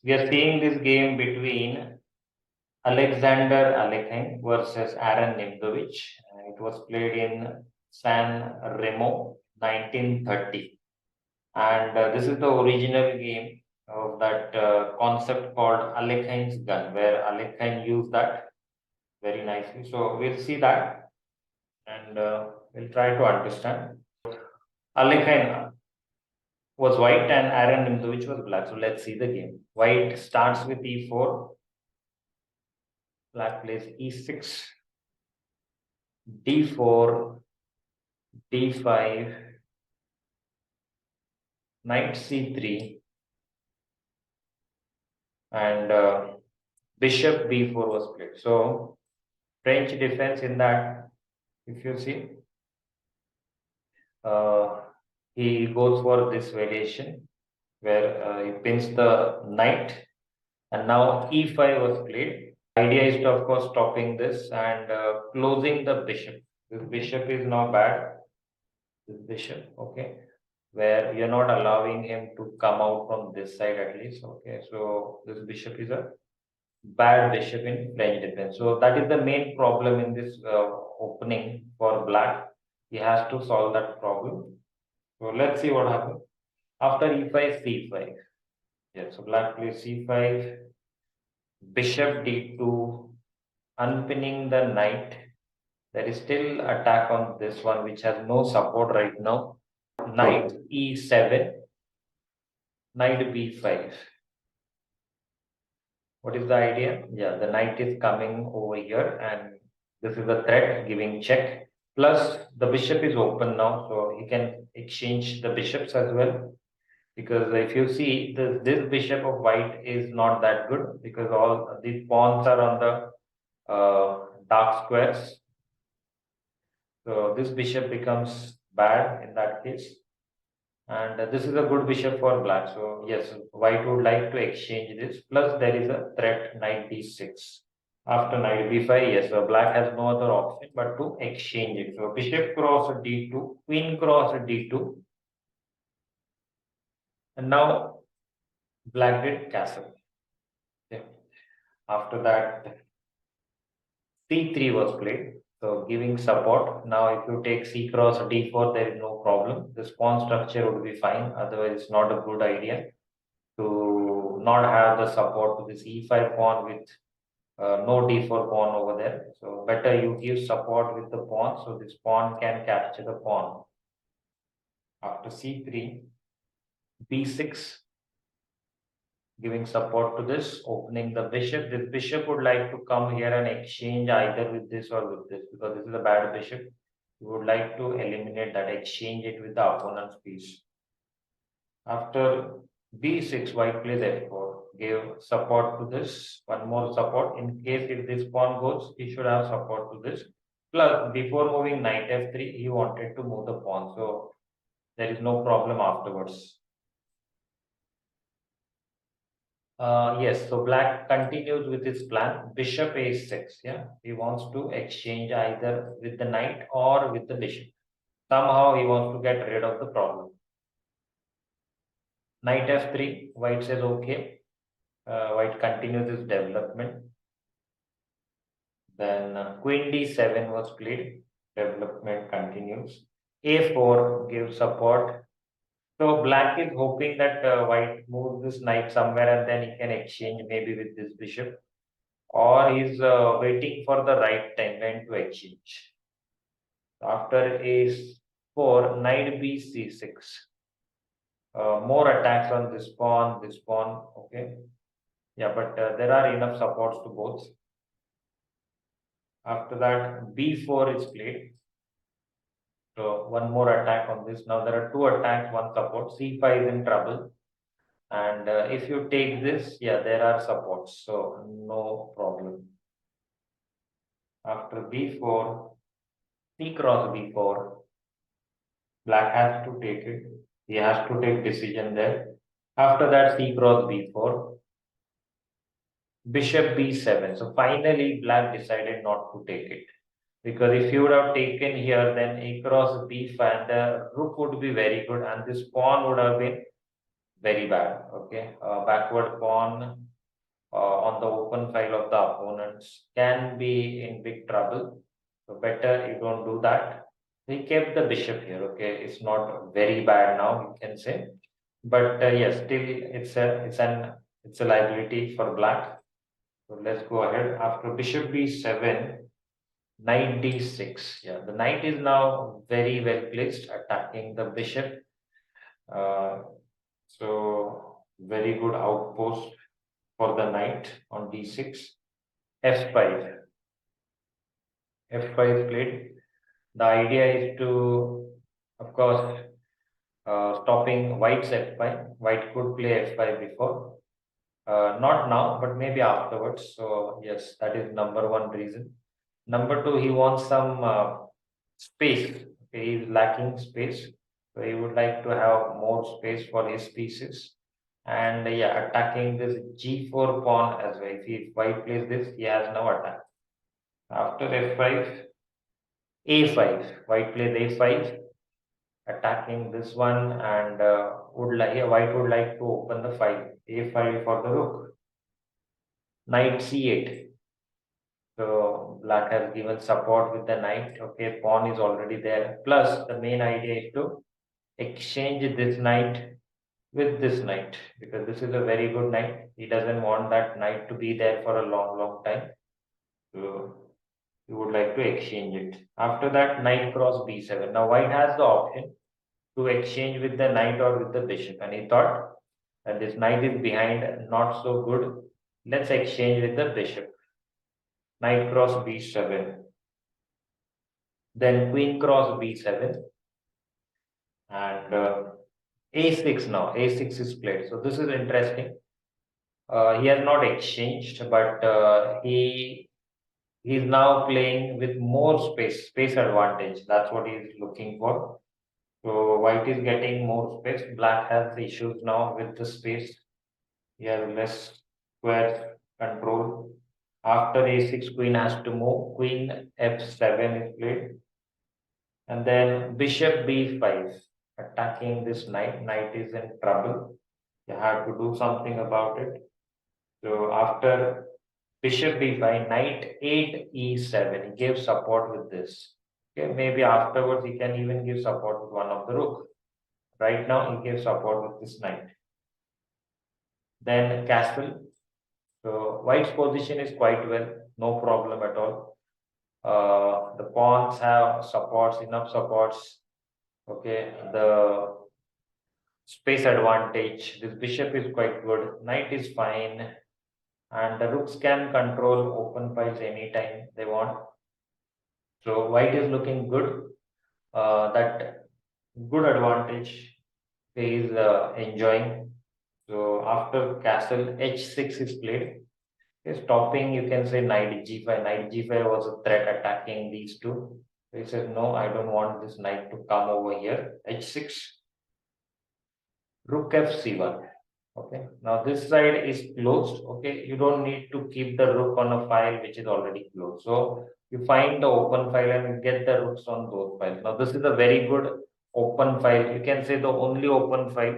We are seeing this game between Alexander Alekhine versus Aron Nimzowitsch. It was played in San Remo, 1930. And this is the original game of that concept called Alekhine's gun, where Alekhine used that very nicely. So we'll see that and we'll try to understand. Alekhine was white and Aron Nimzowitsch was black. So let's see the game. White starts with e4. Black plays e6, d4, d5, knight c3, and bishop b4 was played. So French defense in that, if you see, he goes for this variation where he pins the knight, and now e5 was played. Idea is to, of course, stopping this and closing the bishop. This bishop is now bad. This bishop, okay, where you're not allowing him to come out from this side at least. Okay, so this bishop is a bad bishop in French defense. So that is the main problem in this opening for black. He has to solve that problem. So let's see what happens. After e5, c5. Yeah, so black plays c5, bishop d2, unpinning the knight. There is still attack on this one, which has no support right now. Knight e7, knight b5. What is the idea? Yeah, the knight is coming over here, and this is a threat giving check. Plus, the bishop is open now, so he can exchange the bishops as well. Because if you see, this bishop of white is not that good because all these pawns are on the dark squares. So this bishop becomes bad in that case. And this is a good bishop for black. So yes, white would like to exchange this. Plus there is a threat knight d6. After knight b5, yes, so black has no other option but to exchange it. So bishop cross d2, queen cross d2. And now black did castle. Okay. After that, c3 was played. So giving support. Now if you take c cross d4, there is no problem. This pawn structure would be fine. Otherwise, it's not a good idea to not have the support to this e5 pawn with no d4 pawn over there. So better you give support with the pawn. So this pawn can capture the pawn. After c3, b6. Giving support to this, opening the bishop. This bishop would like to come here and exchange either with this or with this because this is a bad bishop. You would like to eliminate that, exchange it with the opponent's piece. After b6, white plays f4. Give support to this, one more support. In case if this pawn goes, he should have support to this. Plus, before moving knight f3, he wanted to move the pawn. So there is no problem afterwards. Yes, so black continues with his plan. Bishop a6. Yeah, he wants to exchange either with the knight or with the bishop. Somehow he wants to get rid of the problem. Knight f3. White says okay. White continues his development. Then queen d7 was played. Development continues. a4 gives support. So black is hoping that white moves this knight somewhere and then he can exchange maybe with this bishop. Or he's waiting for the right time to exchange. After a4, knight b c6. More attacks on this pawn, okay. Yeah, but there are enough supports to both. After that, b4 is played. So one more attack on this. Now there are two attacks, one support. c5 is in trouble. And if you take this, yeah, there are supports. So no problem. After b4, c cross b4. Black has to take it. He has to take decision there. After that, c cross b4. Bishop b7. So finally, black decided not to take it. Because if you would have taken here, then a cross b5, the rook would be very good. And this pawn would have been very bad. Okay, backward pawn on the open file of the opponents can be in big trouble. So better you don't do that. He kept the bishop here. Okay, it's not very bad now, you can say, but yes, still it's a liability for black. So let's go ahead. After bishop b7, knight d6. Yeah, the knight is now very well placed, attacking the bishop. Uh, so very good outpost for the knight on d6. f5. f5 played. The idea is to, of course, stopping white's f5. White could play f5 before. Not now, but maybe afterwards. So yes, that is number one reason. Number two, he wants some space. Okay, he's lacking space. So he would like to have more space for his pieces. And yeah, attacking this g4 pawn as well. If white plays this, he has no attack. After f5, a5. White plays a5, attacking this one, and white would like to open the file. a5 for the rook. Knight c8. So black has given support with the knight. Okay, pawn is already there. Plus, the main idea is to exchange this knight with this knight, because this is a very good knight. He doesn't want that knight to be there for a long, long time. So you would like to exchange it. After that, knight cross b7. Now white has the option to exchange with the knight or with the bishop, and he thought that this knight is behind, not so good. Let's exchange with the bishop. Knight cross b7. Then queen cross b7. And a6 now. a6 is played. So this is interesting. He has not exchanged, but he's now playing with more space advantage. That's what he's looking for. So white is getting more space. Black has issues now with the space. He has less square control. After a6, queen has to move. Queen f7 is played. And then bishop b5, attacking this knight. Knight is in trouble. You have to do something about it. So after bishop b5, knight 8 e7. He gives support with this. Okay, maybe afterwards he can even give support with one of the rook. Right now he gives support with this knight. Then castle. So white's position is quite well, no problem at all. The pawns have supports, enough supports. Okay, the space advantage. This bishop is quite good. Knight is fine. And the rooks can control open files anytime they want. So white is looking good. That good advantage he is enjoying. So after castle, h6 is played. Stopping, you can say knight g5. Knight g5 was a threat attacking these two. So he says, no, I don't want this knight to come over here. h6. Rook f c1. Okay, now this side is closed. Okay, you don't need to keep the rook on a file which is already closed. So you find the open file and get the rooks on those files. Now this is a very good open file. You can say the only open file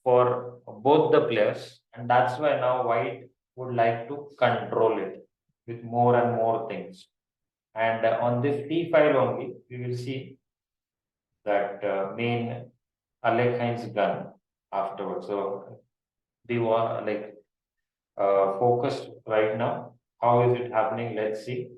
for both the players, and that's why now white would like to control it with more and more things. And on this c file only, we will see that main Alekhine's gun afterwards. So be like focused right now. How is it happening? Let's see.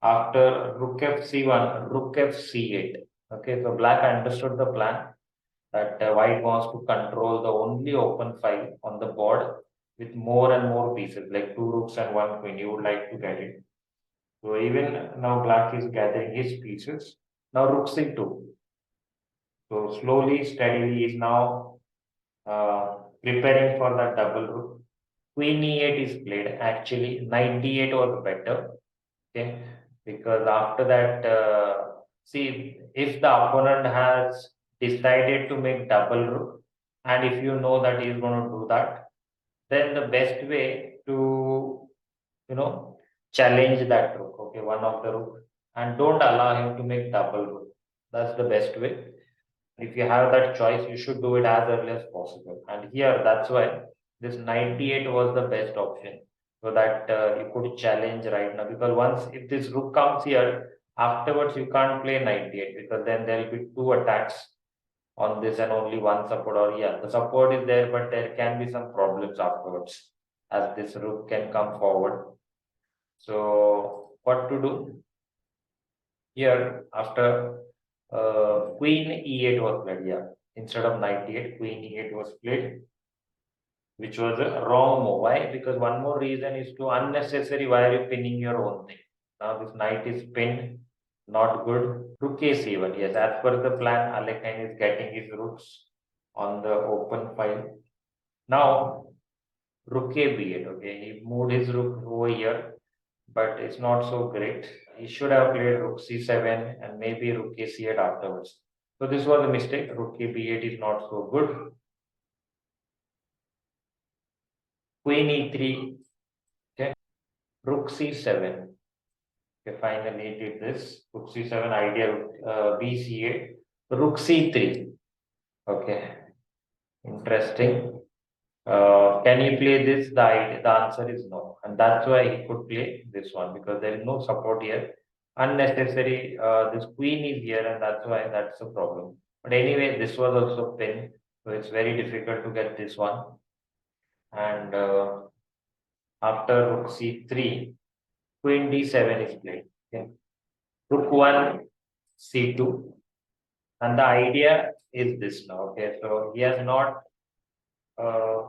After rook f c1, rook f c8. Okay, so black understood the plan that white wants to control the only open file on the board with more and more pieces, like two rooks and one queen. You would like to get it. So even now black is gathering his pieces. Now rook c2. So slowly, steadily is now preparing for the double rook. Queen e8 is played. Actually, knight d8 was better. Okay, because after that, see, if the opponent has decided to make double rook, and if you know that he is going to do that, then the best way to, challenge that rook, okay, one of the rook, and don't allow him to make double rook. That's the best way. If you have that choice, you should do it as early as possible. And here, that's why this 98 was the best option, so that you could challenge right now. Because once if this rook comes here, afterwards you can't play 98 because then there will be two attacks on this and only one support. Or yeah, the support is there, but there can be some problems afterwards as this rook can come forward. So what to do? Here, after Queen E8 was played, yeah. Instead of 98, Queen E8 was played, which was a wrong move. Why? Because one more reason is to unnecessary. Why are you pinning your own thing? Now this knight is pinned, not good. Rook A7. Yes, as per the plan, Alekhine is getting his rooks on the open file. Now, Rook A B8. Okay, he moved his rook over here, but it's not so great. He should have played Rook C7 and maybe Rook A C8 afterwards. So this was a mistake. Rook A B8 is not so good. Queen E3. Okay. Rook C7. Okay, finally did this. Rook C7 ideal B C8. Rook C3. Okay. Interesting. Can you play this? The answer is no. And that's why he could play this one because there is no support here. Unnecessary. This queen is here and that's why that's the problem. But anyway, this was also pin. So it's very difficult to get this one. And after rook c3, queen d7 is played. Okay. Rook 1, c2. And the idea is this now. Okay. So he has not uh,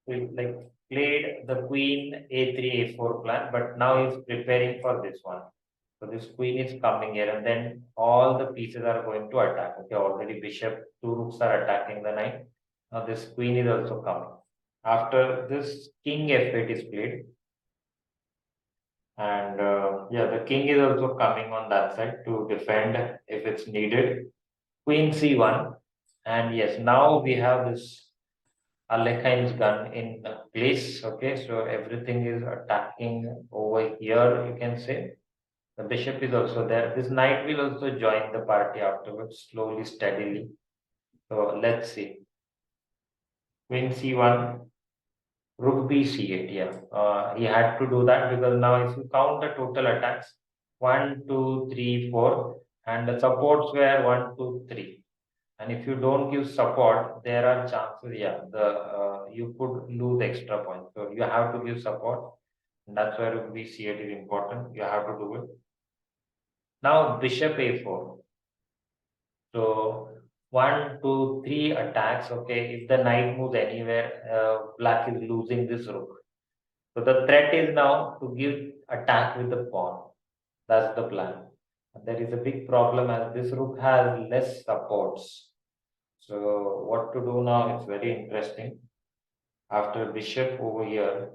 like played the queen a3 a4 plan, but now he's preparing for this one. So this queen is coming here, and then all the pieces are going to attack. Okay, already bishop, two rooks are attacking the knight. Now this queen is also coming. After this, king f8 is played, and yeah, the king is also coming on that side to defend if it's needed. Queen c1, and yes, now we have this Alekhine's gun in place. Okay, so everything is attacking over here, you can say. The bishop is also there. This knight will also join the party afterwards, slowly, steadily. So let's see. Queen c1, rook b c8. Yeah, he had to do that because now if you count the total attacks, 1, 2, 3, 4, and the supports were 1, 2, 3. And if you don't give support, there are chances, yeah, you could lose extra points. So you have to give support. And that's why rook b c8 is important. You have to do it. Now bishop a4. So 1, 2, 3 attacks. Okay, if the knight moves anywhere, black is losing this rook. So the threat is now to give attack with the pawn. That's the plan. And there is a big problem as this rook has less supports. So what to do now? It's very interesting. After bishop over here,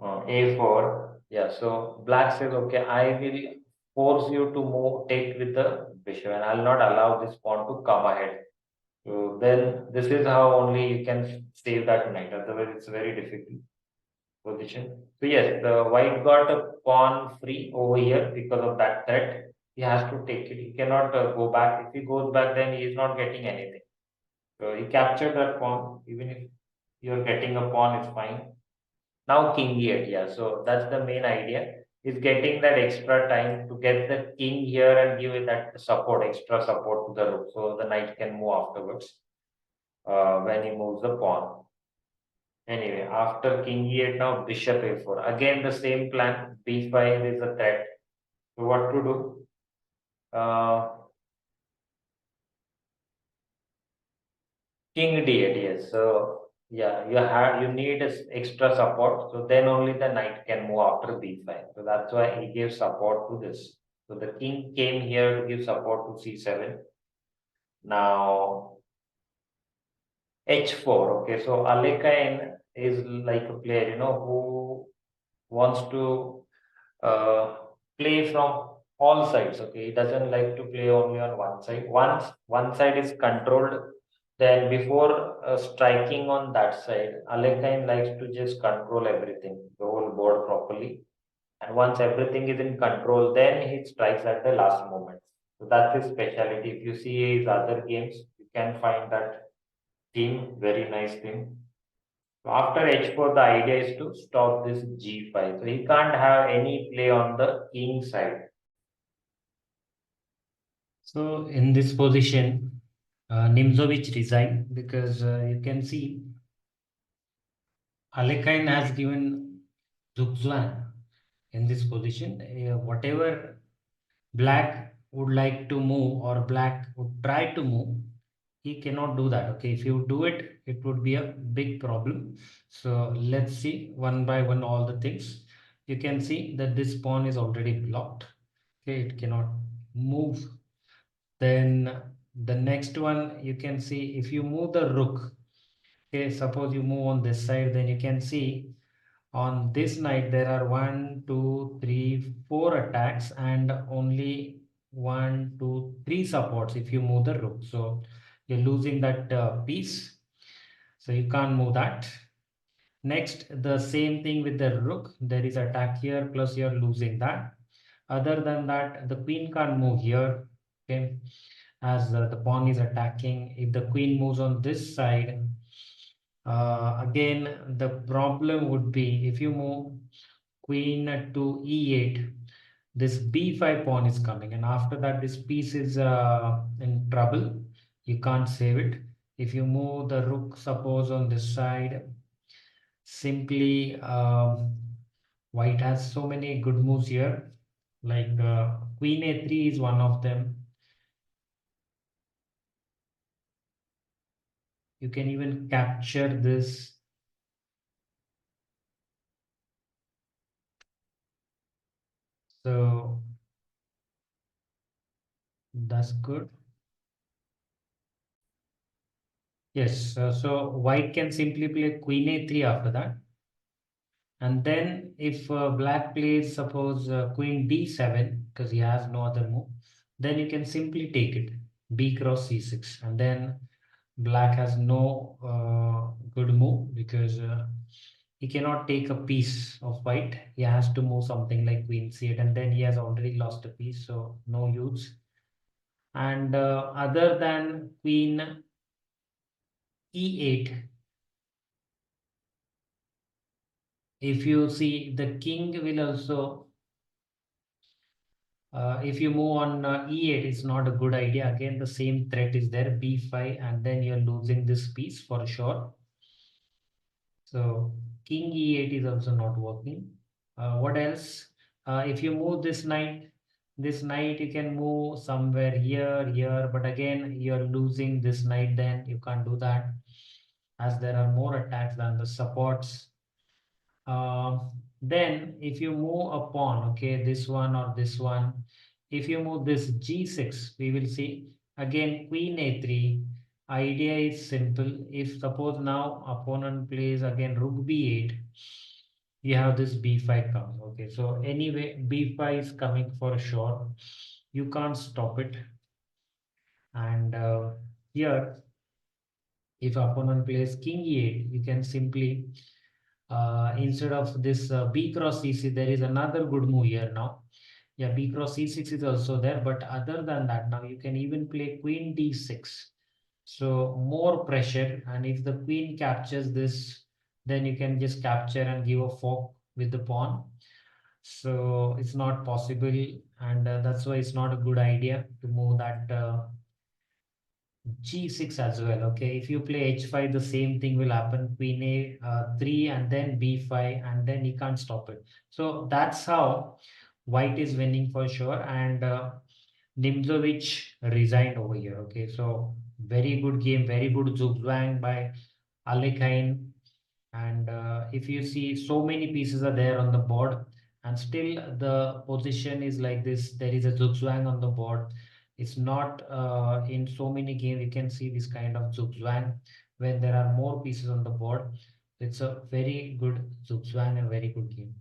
a4. Yeah, so black says, okay, I will force you to move, take with the bishop, and I'll not allow this pawn to come ahead. So then this is how only you can save that knight. Otherwise, it's very difficult position. So yes, the white got a pawn free over here because of that threat. He has to take it. He cannot go back. If he goes back, then he is not getting anything. So he captured that pawn. Even if you're getting a pawn, it's fine. Now king e8, yeah. So that's the main idea. Is getting that extra time to get the king here and give it that support, extra support to the rook, so the knight can move afterwards when he moves the pawn. Anyway, after king e8, now bishop a4. Again, the same plan. b5 is a threat. So what to do? King d8, yes. So yeah, you need extra support. So then only the knight can move after b5. So that's why he gives support to this. So the king came here to give support to c7. Now h4. Okay, so Alekhine is like a player, who wants to uh, play from all sides. Okay, he doesn't like to play only on one side. Once one side is controlled, then before striking on that side, Alekhine likes to just control everything, the whole board properly. And once everything is in control, then he strikes at the last moment. So that's his specialty. If you see his other games, you can find that theme, very nice theme. So after h4, the idea is to stop this g5. So he can't have any play on the king side. So in this position, Nimzowitsch resigned because you can see Alekhine has given Zugzwang in this position. Whatever black would like to move or black would try to move, he cannot do that. Okay, if you do it, it would be a big problem. So let's see one by one all the things. You can see that this pawn is already blocked. Okay, it cannot move. Then the next one, you can see if you move the rook, okay, suppose you move on this side, then you can see on this knight there are 1 2 3 4 attacks and only 1 2 3 supports if you move the rook. So you're losing that piece, so you can't move that. Next, the same thing with the rook, there is attack here plus you're losing that. Other than that, the queen can't move here, okay, as the pawn is attacking. If the queen moves on this side, again the problem would be if you move queen to e8, this b5 pawn is coming, and after that this piece is in trouble. You can't save it. If you move the rook, suppose on this side, simply white has so many good moves here, like queen a3 is one of them. You can even capture this. So that's good. Yes, so white can simply play queen a3 after that. And then if black plays, suppose queen d7, because he has no other move, then you can simply take it, b cross c6. And then black has no good move because he cannot take a piece of white. He has to move something like queen c8, and then he has already lost a piece, so no use. And other than queen e8, if you see the king will also, if you move on e8, it's not a good idea. Again, the same threat is there, b5, and then you're losing this piece for sure. So king e8 is also not working. What else? If you move this knight you can move somewhere here, here, but again you're losing this knight. Then you can't do that as there are more attacks than the supports. Then if you move a pawn, okay, this one or this one, if you move this g6, we will see again queen a3. Idea is simple. If suppose now opponent plays again rook b8, you have this b5 comes. Okay, so anyway, b5 is coming for sure. You can't stop it. And here, if opponent plays king e8, you can simply instead of this b cross c6, there is another good move here now. Yeah, b cross c6 is also there, but other than that, now you can even play queen d6. So more pressure, and if the queen captures this, then you can just capture and give a fork with the pawn. So it's not possible, and that's why it's not a good idea to move that g6 as well. Okay, if you play h5, the same thing will happen, queen a 3 and then b5, and then you can't stop it. So that's how white is winning for sure. And Nimzowitsch resigned over here. Okay, so very good game, very good Zugzwang by Alekhine. And if you see, so many pieces are there on the board, and still the position is like this. There is a Zugzwang on the board. It's not in so many games you can see this kind of Zugzwang when there are more pieces on the board. It's a very good Zugzwang and very good game.